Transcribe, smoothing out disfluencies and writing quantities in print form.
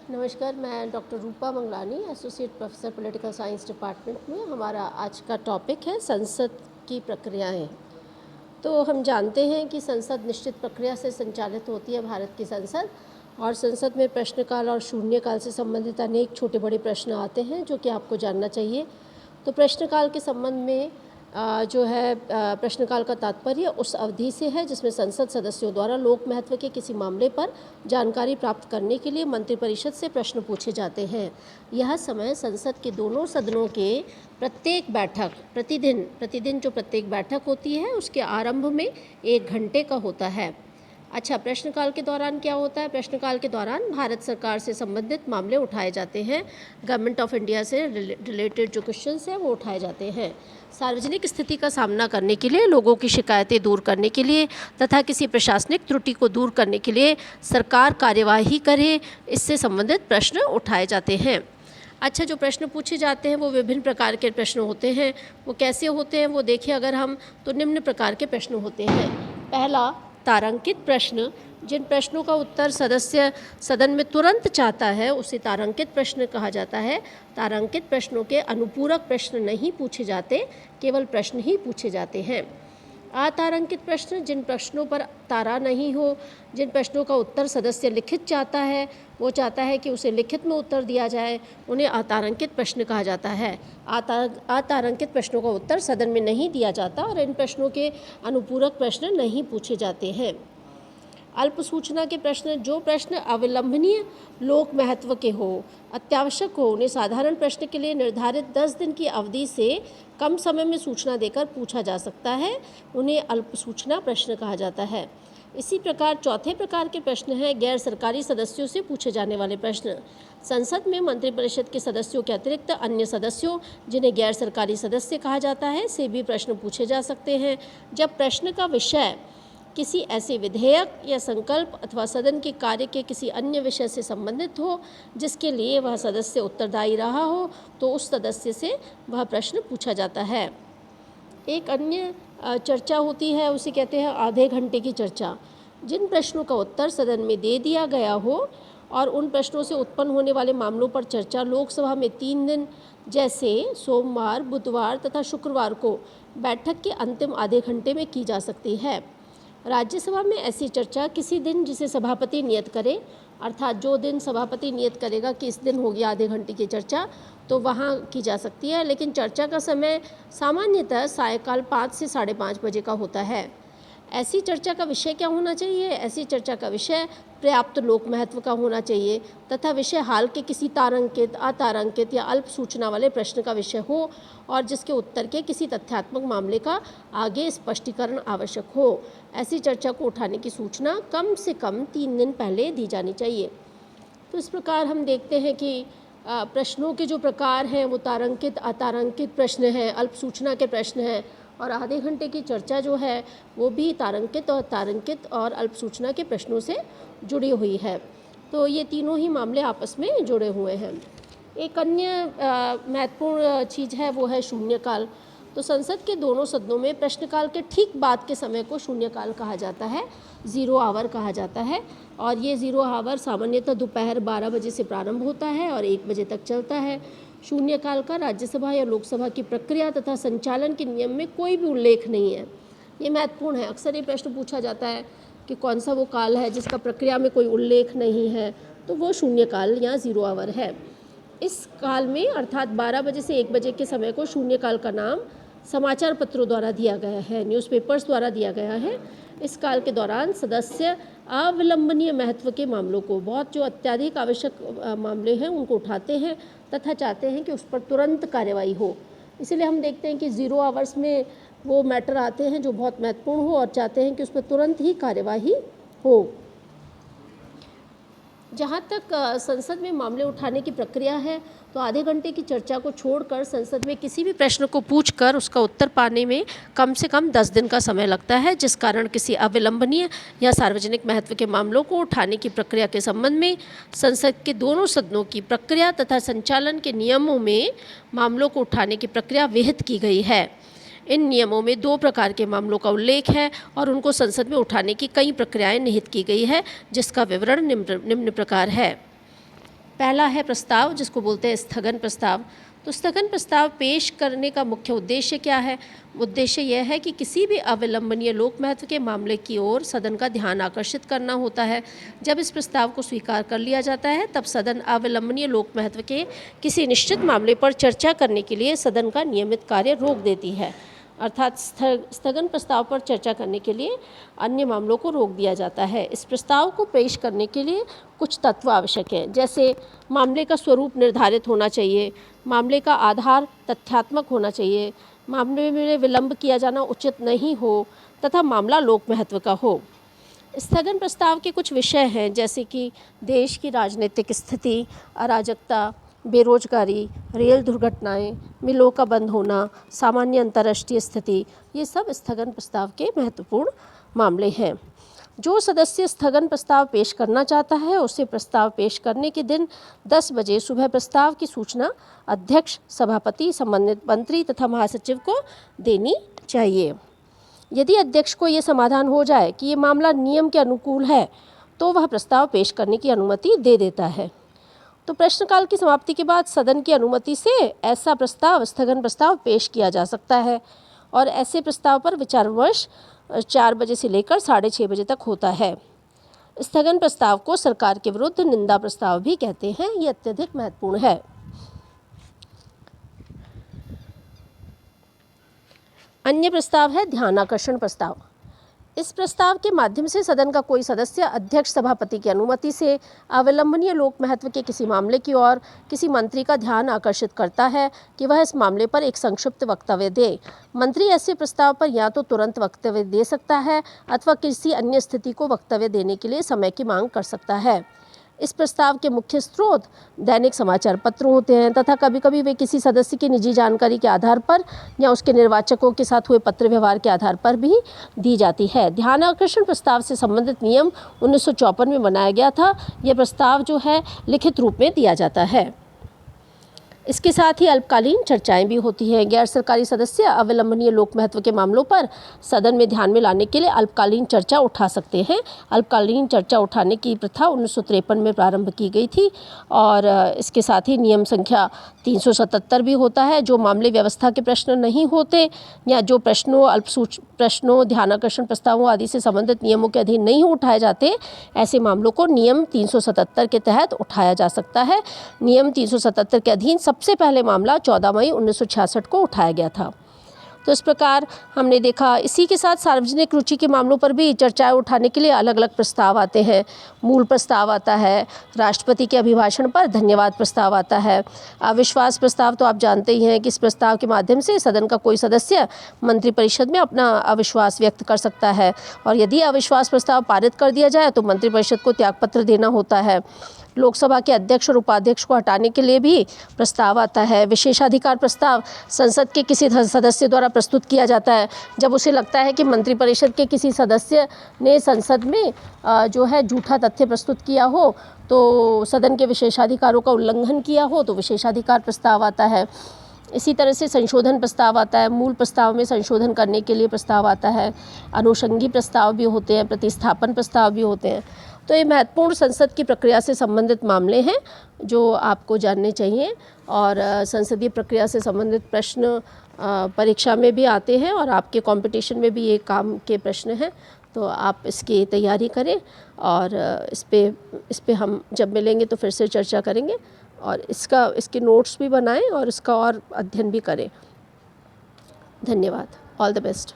नमस्कार, मैं doctor Rupa Mangalani, associate professor political science department में। हमारा आज का टॉपिक है संसद की प्रक्रियाएं। तो हम जानते हैं कि संसद निश्चित प्रक्रिया से संचालित होती है, भारत की संसद। और संसद में प्रश्नकाल और शून्यकाल से संबंधित अनेक छोटे बड़े प्रश्न आते हैं जो कि आपको जानना चाहिए। तो प्रश्नकाल के संबंध में जो है प्रश्नकाल का तात्पर्य उस अवधि से है जिसमें संसद सदस्यों द्वारा लोक महत्व के किसी मामले पर जानकारी प्राप्त करने के लिए मंत्रिपरिषद से प्रश्न पूछे जाते हैं। यह समय संसद के दोनों सदनों के प्रत्येक बैठक प्रतिदिन जो प्रत्येक बैठक होती है उसके आरंभ में 1 घंटे का होता है। अच्छा, प्रश्नकाल के दौरान क्या होता है? प्रश्नकाल के दौरान भारत सरकार से संबंधित मामले उठाए जाते हैं। गवर्नमेंट ऑफ इंडिया से रिलेटेड जो क्वेश्चंस हैं वो उठाए जाते हैं। सार्वजनिक स्थिति का सामना करने के लिए, लोगों की शिकायतें दूर करने के लिए तथा किसी प्रशासनिक त्रुटि को दूर करने के लिए सरकार कार्यवाही करे, इससे संबंधित प्रश्न उठाए जाते हैं। अच्छा, जो प्रश्न पूछे जाते हैं वो विभिन्न प्रकार के प्रश्न होते हैं। वो कैसे होते हैं वो देखिए अगर हम, तो निम्न प्रकार के प्रश्न होते हैं। पहला, तारांकित प्रश्न। जिन प्रश्नों का उत्तर सदस्य सदन में तुरंत चाहता है उसे तारांकित प्रश्न कहा जाता है। तारांकित प्रश्नों के अनुपूरक प्रश्न नहीं पूछे जाते, केवल प्रश्न ही पूछे जाते हैं। अतारांकित प्रश्न, जिन प्रश्नों पर तारा नहीं हो, जिन प्रश्नों का उत्तर सदस्य लिखित चाहता है, वो चाहता है कि उसे लिखित में उत्तर दिया जाए, उन्हें अतारांकित प्रश्न कहा जाता है। अतारांकित प्रश्नों का उत्तर सदन में नहीं दिया जाता और इन प्रश्नों के अनुपूरक प्रश्न नहीं पूछे जाते हैं। अल्प सूचना के प्रश्न, जो प्रश्न अविलंबनीय लोक महत्व के हो, अत्यावश्यक हो, उन्हें साधारण प्रश्न के लिए निर्धारित 10 दिन की अवधि से कम समय में सूचना देकर पूछा जा सकता है, उन्हें अल्प सूचना प्रश्न कहा जाता है। इसी प्रकार चौथे प्रकार के प्रश्न हैं गैर सरकारी सदस्यों से पूछे जाने वाले प्रश्न। संसद में मंत्रिपरिषद के सदस्यों के अतिरिक्त अन्य सदस्यों, जिन्हें गैर सरकारी सदस्य कहा जाता है, से भी प्रश्न पूछे जा सकते हैं जब प्रश्न का विषय किसी ऐसे विधेयक या संकल्प अथवा सदन के कार्य के किसी अन्य विषय से संबंधित हो जिसके लिए वह सदस्य उत्तरदायी रहा हो, तो उस सदस्य से वह प्रश्न पूछा जाता है। एक अन्य चर्चा होती है, उसे कहते हैं आधे घंटे की चर्चा। जिन प्रश्नों का उत्तर सदन में दे दिया गया हो और उन प्रश्नों से उत्पन्न होने वाले मामलों पर चर्चा लोकसभा में 3 दिन जैसे सोमवार, बुधवार तथा शुक्रवार को बैठक के अंतिम आधे घंटे में की जा सकती है। राज्यसभा में ऐसी चर्चा किसी दिन जिसे सभापति नियत करे, अर्थात जो दिन सभापति नियत करेगा कि इस दिन होगी आधे घंटे की चर्चा, तो वहाँ की जा सकती है। लेकिन चर्चा का समय सामान्यतः सायकाल 5 से 5:30 बजे का होता है। ऐसी चर्चा का विषय क्या होना चाहिए? ऐसी चर्चा का विषय पर्याप्त लोक महत्व का होना चाहिए तथा विषय हाल के किसी तारांकित, अतारांकित या अल्प सूचना वाले प्रश्न का विषय हो और जिसके उत्तर के किसी तथ्यात्मक मामले का आगे स्पष्टीकरण आवश्यक हो। ऐसी चर्चा को उठाने की सूचना कम से कम 3 दिन पहले दी जानी चाहिए। तो इस प्रकार हम देखते हैं कि प्रश्नों के जो प्रकार हैं वो तारांकित, अतारांकित प्रश्न हैं, अल्प सूचना के प्रश्न हैं, और आधे घंटे की चर्चा जो है वो भी तारांकित और तारांकित और अल्प सूचना के प्रश्नों से जुड़ी हुई है। तो ये तीनों ही मामले आपस में जुड़े हुए हैं। एक अन्य महत्वपूर्ण चीज़ है वो है शून्यकाल। तो संसद के दोनों सदनों में प्रश्नकाल के ठीक बाद के समय को शून्यकाल कहा जाता है, 0 आवर कहा जाता है। और ये 0 आवर सामान्यतः दोपहर 12 बजे से प्रारंभ होता है और 1 बजे तक चलता है। शून्यकाल का राज्यसभा या लोकसभा की प्रक्रिया तथा संचालन के नियम में कोई भी उल्लेख नहीं है। ये महत्वपूर्ण है। अक्सर ये प्रश्न पूछा जाता है कि कौन सा वो काल है जिसका प्रक्रिया में कोई उल्लेख नहीं है, तो वो शून्यकाल या 0 आवर है। इस काल में अर्थात 12 बजे से 1 बजे के समय को शून्यकाल का नाम समाचार पत्रों द्वारा दिया गया है, न्यूज़पेपर्स द्वारा दिया गया है। इस काल के दौरान सदस्य अविलंबनीय महत्व के मामलों को, बहुत जो अत्यधिक आवश्यक मामले हैं उनको उठाते हैं तथा चाहते हैं कि उस पर तुरंत कार्यवाही हो। इसीलिए हम देखते हैं कि 0 आवर्स में वो मैटर आते हैं जो बहुत महत्वपूर्ण हो और चाहते हैं कि उस पर तुरंत ही कार्यवाही हो। जहाँ तक संसद में मामले उठाने की प्रक्रिया है, तो आधे घंटे की चर्चा को छोड़कर संसद में किसी भी प्रश्न को पूछकर उसका उत्तर पाने में कम से कम 10 दिन का समय लगता है, जिस कारण किसी अविलंबनीय या सार्वजनिक महत्व के मामलों को उठाने की प्रक्रिया के संबंध में संसद के दोनों सदनों की प्रक्रिया तथा संचालन के नियमों में मामलों को उठाने की प्रक्रिया विहित की गई है। इन नियमों में 2 प्रकार के मामलों का उल्लेख है और उनको संसद में उठाने की कई प्रक्रियाएं निहित की गई है, जिसका विवरण निम्न प्रकार है। पहला है प्रस्ताव, जिसको बोलते हैं स्थगन प्रस्ताव। तो स्थगन प्रस्ताव पेश करने का मुख्य उद्देश्य क्या है? उद्देश्य यह है कि किसी भी अविलंबनीय लोक महत्व के मामले की ओर सदन का ध्यान आकर्षित करना होता है। जब इस प्रस्ताव को स्वीकार कर लिया जाता है, तब सदन अविलंबनीय लोक महत्व के किसी निश्चित मामले पर चर्चा करने के लिए सदन का नियमित कार्य रोक देती है। अर्थात स्थगन प्रस्ताव पर चर्चा करने के लिए अन्य मामलों को रोक दिया जाता है। इस प्रस्ताव को पेश करने के लिए कुछ तत्व आवश्यक हैं, जैसे मामले का स्वरूप निर्धारित होना चाहिए, मामले का आधार तथ्यात्मक होना चाहिए, मामले में विलंब किया जाना उचित नहीं हो तथा मामला लोक महत्व का हो। स्थगन प्रस्ताव के कुछ विषय हैं, जैसे कि देश की राजनीतिक स्थिति, अराजकता, बेरोजगारी, रेल दुर्घटनाएं, मिलों का बंद होना, सामान्य अंतर्राष्ट्रीय स्थिति, ये सब स्थगन प्रस्ताव के महत्वपूर्ण मामले हैं। जो सदस्य स्थगन प्रस्ताव पेश करना चाहता है, उसे प्रस्ताव पेश करने के दिन 10 बजे सुबह प्रस्ताव की सूचना अध्यक्ष, सभापति, संबंधित मंत्री तथा महासचिव को देनी चाहिए। यदि अध्यक्ष को ये समाधान हो जाए कि ये मामला नियम के अनुकूल है, तो वह प्रस्ताव पेश करने की अनुमति दे देता है। तो प्रश्नकाल की समाप्ति के बाद सदन की अनुमति से ऐसा प्रस्ताव, स्थगन प्रस्ताव पेश किया जा सकता है और ऐसे प्रस्ताव पर विचार विमर्श 4 बजे से लेकर 6:30 बजे तक होता है। स्थगन प्रस्ताव को सरकार के विरुद्ध निंदा प्रस्ताव भी कहते हैं। ये अत्यधिक महत्वपूर्ण है। अन्य प्रस्ताव है ध्यानाकर्षण प्रस्ताव। इस प्रस्ताव के माध्यम से सदन का कोई सदस्य अध्यक्ष, सभापति की अनुमति से अविलंबनीय लोक महत्व के किसी मामले की ओर किसी मंत्री का ध्यान आकर्षित करता है कि वह इस मामले पर एक संक्षिप्त वक्तव्य दे। मंत्री ऐसे प्रस्ताव पर या तो तुरंत वक्तव्य दे सकता है अथवा किसी अन्य स्थिति को वक्तव्य देने के लिए समय की मांग कर सकता है। इस प्रस्ताव के मुख्य स्रोत दैनिक समाचार पत्र होते हैं तथा कभी कभी वे किसी सदस्य की निजी जानकारी के आधार पर या उसके निर्वाचकों के साथ हुए पत्र व्यवहार के आधार पर भी दी जाती है। ध्यानाकर्षण प्रस्ताव से संबंधित नियम 1954 में बनाया गया था। यह प्रस्ताव जो है लिखित रूप में दिया जाता है। इसके साथ ही अल्पकालीन चर्चाएं भी होती हैं। गैर सरकारी सदस्य अविलंबनीय लोक महत्व के मामलों पर सदन में ध्यान में लाने के लिए अल्पकालीन चर्चा उठा सकते हैं। अल्पकालीन चर्चा उठाने की प्रथा 1953 में प्रारंभ की गई थी और इसके साथ ही नियम संख्या 377 भी होता है। जो मामले व्यवस्था के प्रश्न नहीं होते या जो प्रश्नों, ध्यानाकर्षण प्रस्तावों आदि से संबंधित नियमों के अधीन नहीं उठाए जाते, ऐसे मामलों को नियम 377 के तहत उठाया जा सकता है। नियम 377 के अधीन सबसे पहले मामला 14 मई 1966 को उठाया गया था। तो इस प्रकार हमने देखा। इसी के साथ सार्वजनिक रुचि के मामलों पर भी चर्चाएं उठाने के लिए अलग अलग प्रस्ताव आते हैं। मूल प्रस्ताव आता है, राष्ट्रपति के अभिभाषण पर धन्यवाद प्रस्ताव आता है। अविश्वास प्रस्ताव तो आप जानते ही हैं कि इस प्रस्ताव के माध्यम से सदन का कोई सदस्य मंत्रिपरिषद में अपना अविश्वास व्यक्त कर सकता है और यदि अविश्वास प्रस्ताव पारित कर दिया जाए तो मंत्रिपरिषद को त्यागपत्र देना होता है। लोकसभा के अध्यक्ष और उपाध्यक्ष को हटाने के लिए भी प्रस्ताव आता है। विशेषाधिकार प्रस्ताव संसद के किसी सदस्य द्वारा प्रस्तुत किया जाता है जब उसे लगता है कि मंत्रिपरिषद के किसी सदस्य ने संसद में जो है झूठा तथ्य प्रस्तुत किया हो, तो सदन के विशेषाधिकारों का उल्लंघन किया हो, तो विशेषाधिकार प्रस्ताव आता है। इसी तरह से संशोधन प्रस्ताव आता है। मूल प्रस्ताव में संशोधन करने के लिए प्रस्ताव आता है। अनुषंगी प्रस्ताव भी होते हैं, प्रतिस्थापन प्रस्ताव भी होते हैं। तो ये महत्वपूर्ण संसद की प्रक्रिया से संबंधित मामले हैं जो आपको जानने चाहिए और संसदीय प्रक्रिया से संबंधित प्रश्न परीक्षा में भी आते हैं और आपके कंपटीशन में भी ये काम के प्रश्न हैं। तो आप इसकी तैयारी करें और इस पे हम जब मिलेंगे तो फिर से चर्चा करेंगे और इसके नोट्स भी बनाएं और इसका और अध्ययन भी करें। धन्यवाद। All the best.